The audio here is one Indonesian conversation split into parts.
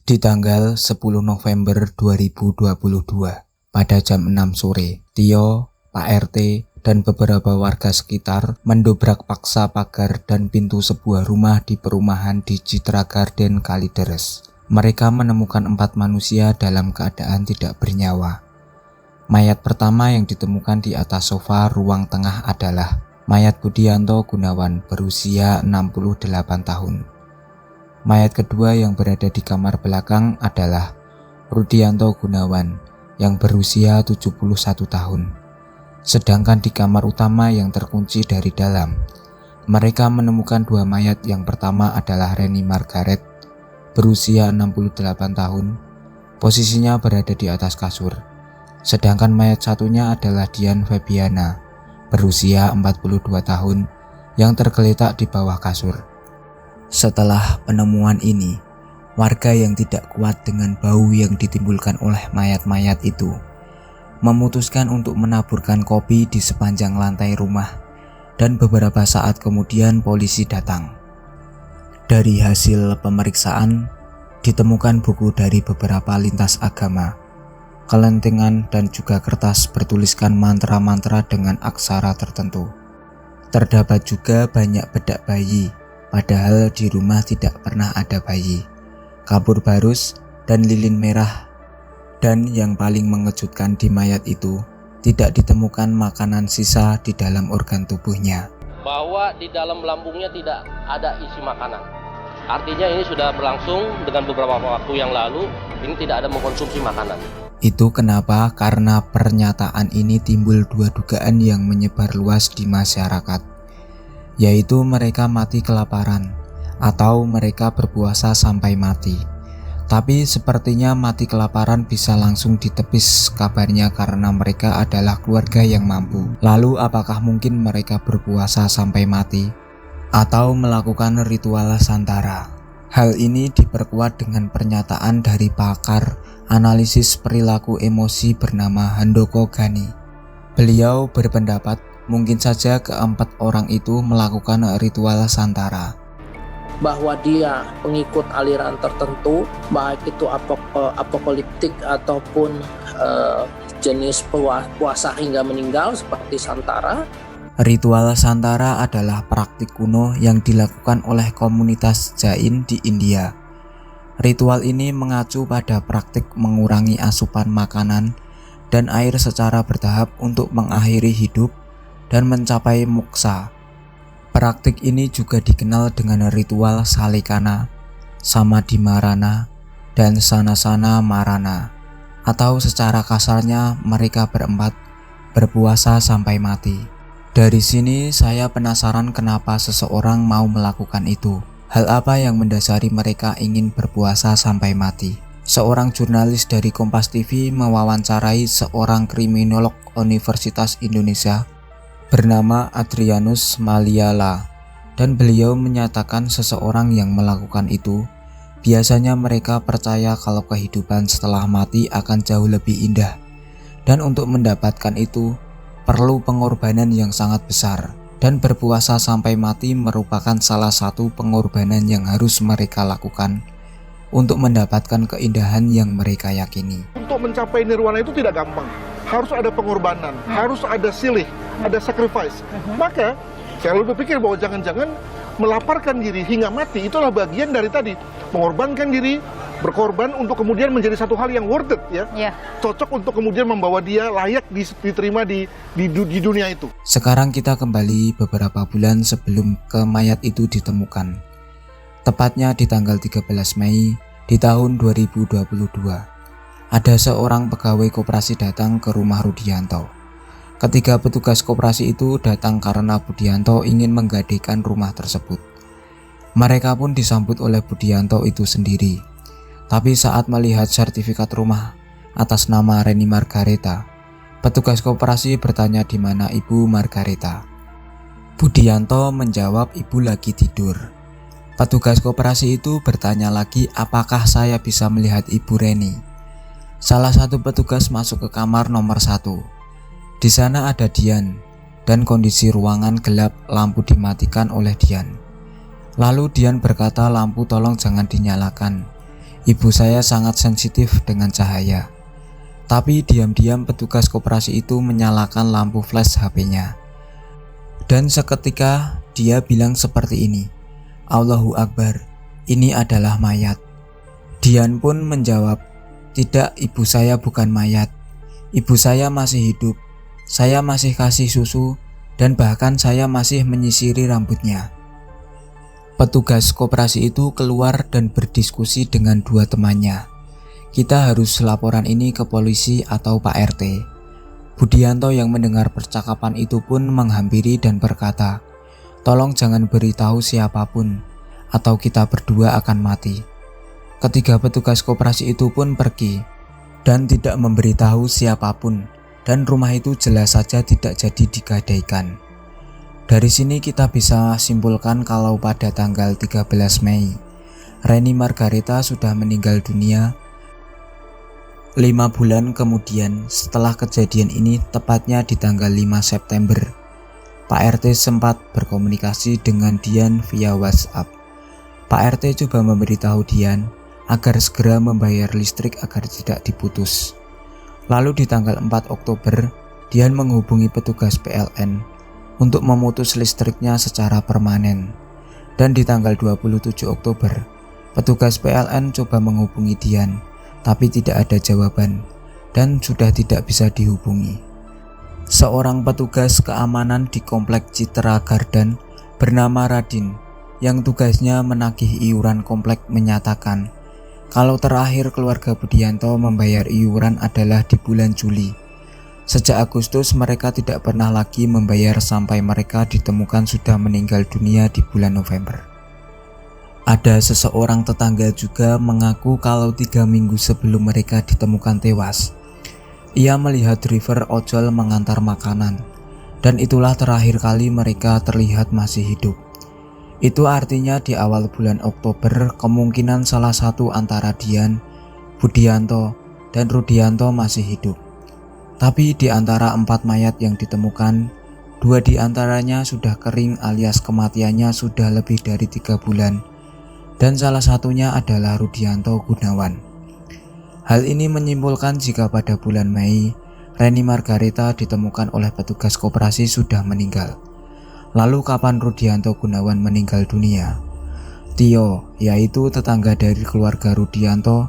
Di tanggal 10 November 2022, pada jam 6 sore, Tio, Pak RT, dan beberapa warga sekitar mendobrak paksa pagar dan pintu sebuah rumah di perumahan di Citra Garden, Kalideres. Mereka menemukan 4 manusia dalam keadaan tidak bernyawa. Mayat pertama yang ditemukan di atas sofa ruang tengah adalah mayat Budianto Gunawan berusia 68 tahun. Mayat kedua yang berada di kamar belakang adalah Rudianto Gunawan yang berusia 71 tahun. Sedangkan di kamar utama yang terkunci dari dalam, mereka menemukan 2 mayat. Yang pertama adalah Reni Margaret berusia 68 tahun, posisinya berada di atas kasur. Sedangkan mayat satunya adalah Dian Febiana berusia 42 tahun yang tergeletak di bawah kasur. Setelah penemuan ini, warga yang tidak kuat dengan bau yang ditimbulkan oleh mayat-mayat itu memutuskan untuk menaburkan kopi di sepanjang lantai rumah, dan beberapa saat kemudian polisi datang. Dari hasil pemeriksaan, ditemukan buku dari beberapa lintas agama, kelentingan, dan juga kertas bertuliskan mantra-mantra dengan aksara tertentu. Terdapat juga banyak bedak bayi, padahal di rumah tidak pernah ada bayi, kapur barus, dan lilin merah. Dan yang paling mengejutkan di mayat itu, tidak ditemukan makanan sisa di dalam organ tubuhnya. Bahwa di dalam lambungnya tidak ada isi makanan. Artinya ini sudah berlangsung dengan beberapa waktu yang lalu, ini tidak ada mengkonsumsi makanan. Itu kenapa? Karena pernyataan ini timbul 2 dugaan yang menyebar luas di masyarakat, yaitu mereka mati kelaparan atau mereka berpuasa sampai mati. Tapi sepertinya mati kelaparan bisa langsung ditepis kabarnya karena mereka adalah keluarga yang mampu. Lalu apakah mungkin mereka berpuasa sampai mati atau melakukan ritual santara? Hal ini diperkuat dengan pernyataan dari pakar analisis perilaku emosi bernama Handoko Gani. Beliau berpendapat mungkin saja keempat orang itu melakukan ritual santara. Bahwa dia pengikut aliran tertentu, baik itu apokaliptik ataupun jenis puasa hingga meninggal seperti santara. Ritual santara adalah praktik kuno yang dilakukan oleh komunitas Jain di India. Ritual ini mengacu pada praktik mengurangi asupan makanan dan air secara bertahap untuk mengakhiri hidup dan mencapai moksa. Praktik ini juga dikenal dengan ritual Salikana, Samadimarana, dan Sanasana Marana, atau secara kasarnya mereka berempat berpuasa sampai mati. Dari sini saya penasaran kenapa seseorang mau melakukan itu. Hal apa yang mendasari mereka ingin berpuasa sampai mati? Seorang jurnalis dari Kompas TV mewawancarai seorang kriminolog Universitas Indonesia bernama Adrianus Maliala, dan beliau menyatakan seseorang yang melakukan itu biasanya mereka percaya kalau kehidupan setelah mati akan jauh lebih indah, dan untuk mendapatkan itu perlu pengorbanan yang sangat besar, dan berpuasa sampai mati merupakan salah satu pengorbanan yang harus mereka lakukan untuk mendapatkan keindahan yang mereka yakini. Untuk mencapai nirwana itu tidak gampang, harus ada pengorbanan, harus ada silih, ada sacrifice. Maka saya lalu berpikir bahwa jangan-jangan melaparkan diri hingga mati itulah bagian dari tadi, mengorbankan diri, berkorban untuk kemudian menjadi satu hal yang worth it, ya. Cocok untuk kemudian membawa dia layak diterima di dunia itu. Sekarang kita kembali beberapa bulan sebelum mayat itu ditemukan, tepatnya di tanggal 13 Mei di tahun 2022. Ada seorang pegawai koperasi datang ke rumah Rudianto. Ketiga petugas koperasi itu datang karena Budianto ingin menggadaikan rumah tersebut. Mereka pun disambut oleh Budianto itu sendiri. Tapi saat melihat sertifikat rumah atas nama Reni Margareta, petugas koperasi bertanya di mana Ibu Margareta. Budianto menjawab ibu lagi tidur. Petugas koperasi itu bertanya lagi apakah saya bisa melihat Ibu Reni. Salah satu petugas masuk ke kamar nomor 1. Di sana ada Dian, dan kondisi ruangan gelap, lampu dimatikan oleh Dian. Lalu Dian berkata, lampu tolong jangan dinyalakan. Ibu saya sangat sensitif dengan cahaya. Tapi diam-diam petugas koperasi itu menyalakan lampu flash HP-nya. Dan seketika dia bilang seperti ini, "Allahu Akbar, ini adalah mayat." Dian pun menjawab, "Tidak, ibu saya bukan mayat. Ibu saya masih hidup. Saya masih kasih susu dan bahkan saya masih menyisiri rambutnya." Petugas koperasi itu keluar dan berdiskusi dengan dua temannya. "Kita harus laporan ini ke polisi atau Pak RT." Budianto yang mendengar percakapan itu pun menghampiri dan berkata, "Tolong jangan beritahu siapapun, atau kita berdua akan mati." Ketiga petugas koperasi itu pun pergi dan tidak memberitahu siapapun, dan rumah itu jelas saja tidak jadi digadaikan. Dari sini kita bisa simpulkan kalau pada tanggal 13 Mei, Reni Margareta sudah meninggal dunia. 5 bulan kemudian setelah kejadian ini, tepatnya di tanggal 5 September, Pak RT sempat berkomunikasi dengan Dian via WhatsApp. Pak RT coba memberitahu Dian agar segera membayar listrik agar tidak diputus. Lalu di tanggal 4 Oktober, Dian menghubungi petugas PLN untuk memutus listriknya secara permanen. Dan di tanggal 27 Oktober, petugas PLN coba menghubungi Dian, tapi tidak ada jawaban dan sudah tidak bisa dihubungi. Seorang petugas keamanan di Komplek Citra Garden bernama Radin yang tugasnya menagih iuran komplek menyatakan kalau terakhir keluarga Budianto membayar iuran adalah di bulan Juli. Sejak Agustus mereka tidak pernah lagi membayar sampai mereka ditemukan sudah meninggal dunia di bulan November. Ada seseorang tetangga juga mengaku kalau 3 minggu sebelum mereka ditemukan tewas, ia melihat driver ojol mengantar makanan, dan itulah terakhir kali mereka terlihat masih hidup. Itu artinya di awal bulan Oktober kemungkinan salah satu antara Dian, Budianto, dan Rudianto masih hidup. Tapi di antara 4 mayat yang ditemukan, 2 di antaranya sudah kering alias kematiannya sudah lebih dari 3 bulan. Dan salah satunya adalah Rudianto Gunawan. Hal ini menyimpulkan jika pada bulan Mei, Reni Margareta ditemukan oleh petugas koperasi sudah meninggal. Lalu kapan Rudianto Gunawan meninggal dunia? Tio, yaitu tetangga dari keluarga Rudianto,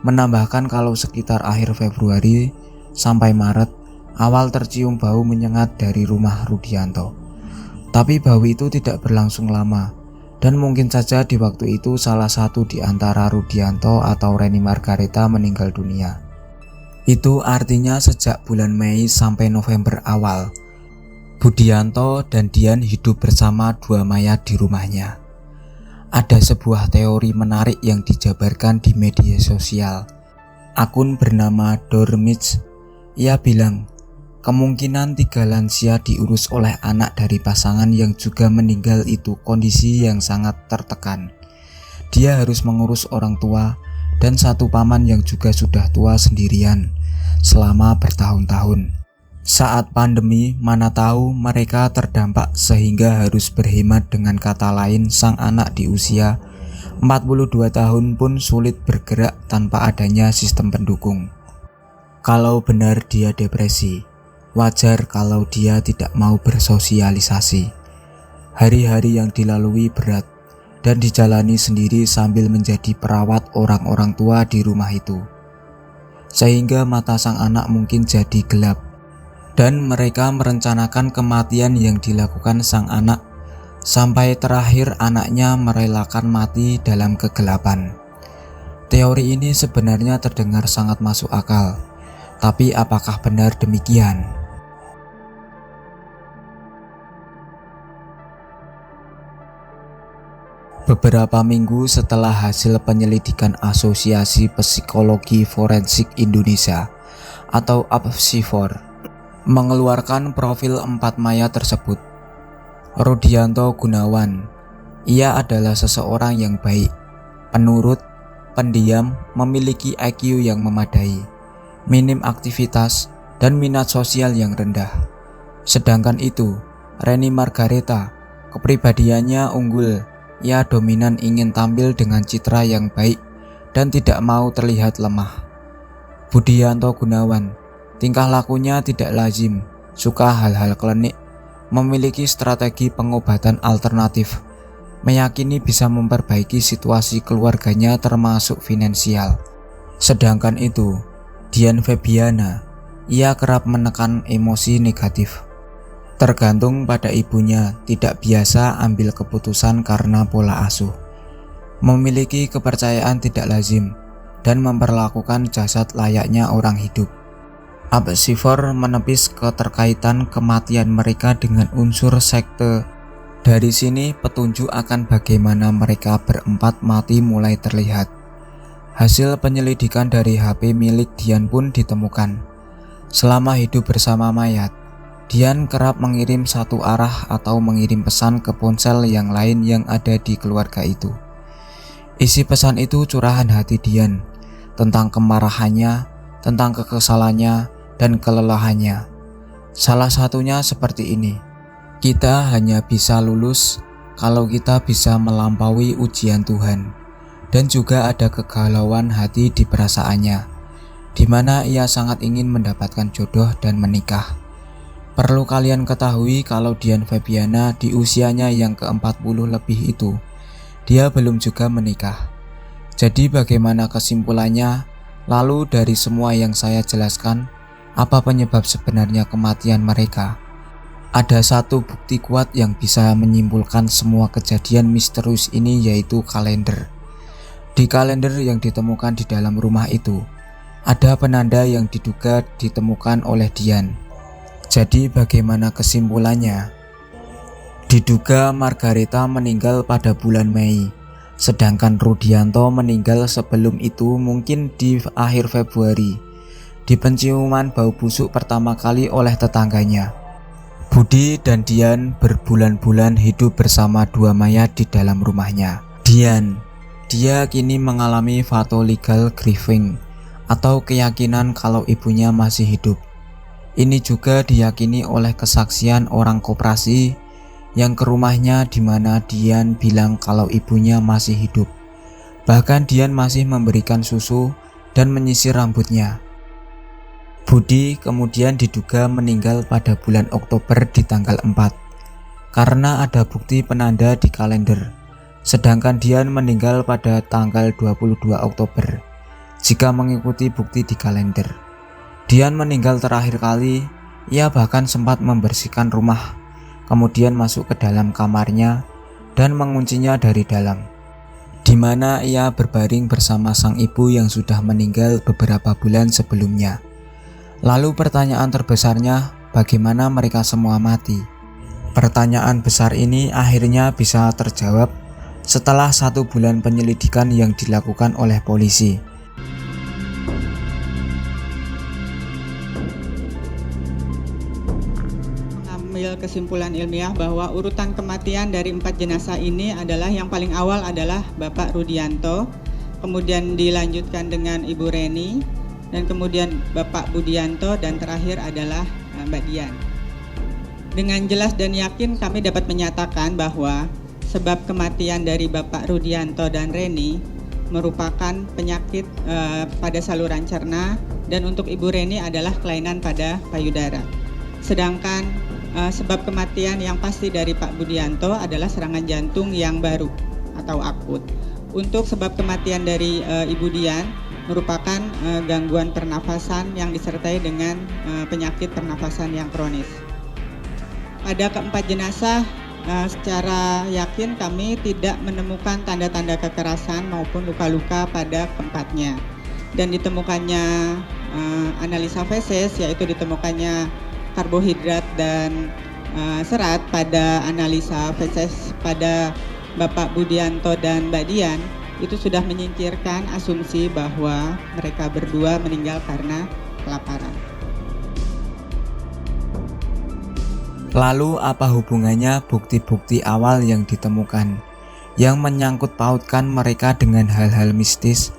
menambahkan kalau sekitar akhir Februari sampai Maret, awal tercium bau menyengat dari rumah Rudianto. Tapi bau itu tidak berlangsung lama, dan mungkin saja di waktu itu salah satu di antara Rudianto atau Reni Margareta meninggal dunia. Itu artinya sejak bulan Mei sampai November awal, Budianto dan Dian hidup bersama 2 mayat di rumahnya. Ada sebuah teori menarik yang dijabarkan di media sosial. Akun bernama Dormits, ia bilang, kemungkinan 3 lansia diurus oleh anak dari pasangan yang juga meninggal itu kondisi yang sangat tertekan. Dia harus mengurus orang tua dan 1 paman yang juga sudah tua sendirian selama bertahun-tahun. Saat pandemi, mana tahu mereka terdampak sehingga harus berhemat. Dengan kata lain, sang anak di usia 42 tahun pun sulit bergerak tanpa adanya sistem pendukung. Kalau benar dia depresi, wajar kalau dia tidak mau bersosialisasi. Hari-hari yang dilalui berat dan dijalani sendiri sambil menjadi perawat orang-orang tua di rumah itu. Sehingga mata sang anak mungkin jadi gelap. Dan mereka merencanakan kematian yang dilakukan sang anak sampai terakhir anaknya merelakan mati dalam kegelapan. Teori ini sebenarnya terdengar sangat masuk akal, tapi apakah benar demikian? Beberapa minggu setelah hasil penyelidikan Asosiasi Psikologi Forensik Indonesia atau APSIFOR mengeluarkan profil 4 mayat tersebut. Rudianto Gunawan, ia adalah seseorang yang baik, penurut, pendiam, memiliki IQ yang memadai, minim aktivitas, dan minat sosial yang rendah. Sedangkan itu, Reni Margareta, kepribadiannya unggul, ia dominan ingin tampil dengan citra yang baik dan tidak mau terlihat lemah. Budianto Gunawan, tingkah lakunya tidak lazim, suka hal-hal klinik, memiliki strategi pengobatan alternatif, meyakini bisa memperbaiki situasi keluarganya termasuk finansial. Sedangkan itu, Dian Febiana, ia kerap menekan emosi negatif. Tergantung pada ibunya, tidak biasa ambil keputusan karena pola asuh. Memiliki kepercayaan tidak lazim dan memperlakukan jasad layaknya orang hidup. Absivor menepis keterkaitan kematian mereka dengan unsur sekte. Dari sini petunjuk akan bagaimana mereka berempat mati mulai terlihat. Hasil penyelidikan dari HP milik Dian pun ditemukan. Selama hidup bersama mayat, Dian kerap mengirim satu arah atau mengirim pesan ke ponsel yang lain yang ada di keluarga itu. Isi pesan itu curahan hati Dian tentang kemarahannya, tentang kekesalannya, dan kelelahannya. Salah satunya seperti ini: kita hanya bisa lulus kalau kita bisa melampaui ujian Tuhan. Dan juga ada kegalauan hati di perasaannya, di mana ia sangat ingin mendapatkan jodoh dan menikah. Perlu kalian ketahui kalau Dian Febiana di usianya yang ke-40 lebih itu, dia belum juga menikah. Jadi bagaimana kesimpulannya? Lalu dari semua yang saya jelaskan, apa penyebab sebenarnya kematian mereka? Ada satu bukti kuat yang bisa menyimpulkan semua kejadian misterius ini, yaitu kalender. Di kalender yang ditemukan di dalam rumah itu, ada penanda yang diduga ditemukan oleh Dian. Jadi bagaimana kesimpulannya? Diduga Margareta meninggal pada bulan Mei, sedangkan Rudianto meninggal sebelum itu, mungkin di akhir Februari, di penciuman bau busuk pertama kali oleh tetangganya. Budi dan Dian berbulan-bulan hidup bersama dua mayat di dalam rumahnya. Dia kini mengalami pathological grieving atau keyakinan kalau ibunya masih hidup. Ini juga diyakini oleh kesaksian orang koperasi yang ke rumahnya, di mana Dian bilang kalau ibunya masih hidup. Bahkan Dian masih memberikan susu dan menyisir rambutnya. Budi kemudian diduga meninggal pada bulan Oktober di tanggal 4 karena ada bukti penanda di kalender. Sedangkan Dian meninggal pada tanggal 22 Oktober jika mengikuti bukti di kalender. Dian meninggal terakhir kali, ia bahkan sempat membersihkan rumah, kemudian masuk ke dalam kamarnya dan menguncinya dari dalam, di mana ia berbaring bersama sang ibu yang sudah meninggal beberapa bulan sebelumnya. Lalu pertanyaan terbesarnya, bagaimana mereka semua mati? Pertanyaan besar ini akhirnya bisa terjawab setelah 1 bulan penyelidikan yang dilakukan oleh polisi. Mengambil kesimpulan ilmiah bahwa urutan kematian dari 4 jenazah ini adalah yang paling awal adalah Bapak Rudianto, kemudian dilanjutkan dengan Ibu Reni, dan kemudian Bapak Budianto, dan terakhir adalah Mbak Dian. Dengan jelas dan yakin kami dapat menyatakan bahwa sebab kematian dari Bapak Rudianto dan Reni merupakan penyakit pada saluran cerna, dan untuk Ibu Reni adalah kelainan pada payudara. Sedangkan sebab kematian yang pasti dari Pak Budianto adalah serangan jantung yang baru atau akut. Untuk sebab kematian dari Ibu Dian merupakan gangguan pernafasan yang disertai dengan penyakit pernafasan yang kronis. Pada keempat jenazah, secara yakin kami tidak menemukan tanda-tanda kekerasan maupun luka-luka pada keempatnya. Dan ditemukannya analisa feses, yaitu ditemukannya karbohidrat dan serat pada analisa feses pada Bapak Budianto dan Mbak Dian, itu sudah menyingkirkan asumsi bahwa mereka berdua meninggal karena kelaparan. Lalu apa hubungannya bukti-bukti awal yang ditemukan yang menyangkut pautkan mereka dengan hal-hal mistis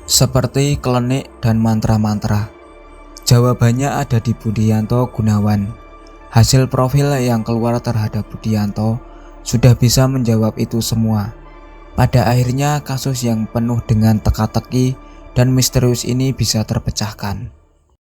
seperti klenik dan mantra-mantra? Jawabannya ada di Budianto Gunawan. Hasil profil yang keluar terhadap Budianto sudah bisa menjawab itu semua. Pada akhirnya kasus yang penuh dengan teka-teki dan misterius ini bisa terpecahkan.